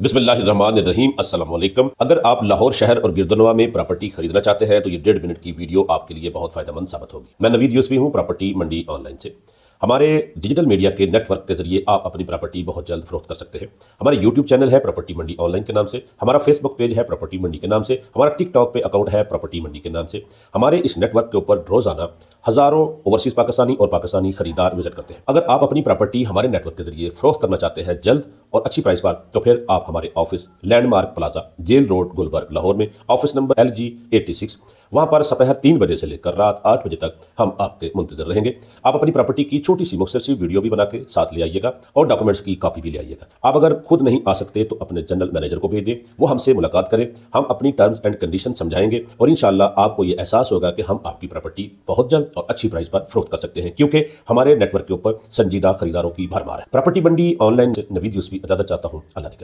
बिस्मिल्लाहिर्रहमानिर्रहीम अस्सलाम वालेकुम। अगर आप लाहौर शहर और गिरदनवा में प्रॉपर्टी खरीदना चाहते हैं तो ये 1.5 मिनट की वीडियो आपके लिए बहुत फायदेमंद साबित होगी। मैं नवीद यूसुफी हूँ, प्रॉपर्टी मंडी ऑनलाइन से। हमारे डिजिटल मीडिया के नेटवर्क के जरिए आप अपनी प्रॉपर्टी बहुत जल्द फरोख्त कर सकते हैं। हमारा यूट्यूब चैनल है प्रॉपर्टी मंडी ऑनलाइन के नाम से, हमारा फेसबुक पेज है प्रॉपर्टी मंडी के नाम से, हमारा टिकटॉक पे अकाउंट है प्रॉपर्टी मंडी के नाम से। हमारे इस नेटवर्क के ऊपर रोजाना हजारों ओवरसीज पाकिस्तानी और पाकिस्तानी खरीदार विजिट करते हैं। अगर आप अपनी प्रॉपर्टी हमारे नेटवर्क के जरिए फरोख्त करना चाहते हैं जल्द और अच्छी प्राइस पर, तो फिर आप हमारे office landmark plaza, jail road, Gulberg, Lahore में ऑफिस नंबर LG86, वहां पर दोपहर 3 बजे से लेकर रात 8 बजे तक हम आपके मुंतजर रहेंगे। आप अपनी प्रॉपर्टी की छोटी सी मुख्तसर वीडियो भी बना के साथ ले आइएगा और डॉक्यूमेंट्स की कॉपी भी ले आइएगा। आप अगर खुद नहीं आ सकते तो अपने जनरल मैनेजर को भेज दें, वो हमसे मुलाकात करें, हम अपनी टर्म्स एंड कंडीशन समझाएंगे और इंशाल्लाह आपको ये एहसास होगा कि हम आपकी प्रॉपर्टी बहुत जल्द और अच्छी प्राइस पर फरोख्त कर सकते हैं, क्योंकि हमारे नेटवर्क के ऊपर संजीदा खरीदारों की भरमार है। प्रॉपर्टी मंडी ऑनलाइन से नवीद यूसुफी इजाजत चाहता हूँ। अल्लाह ने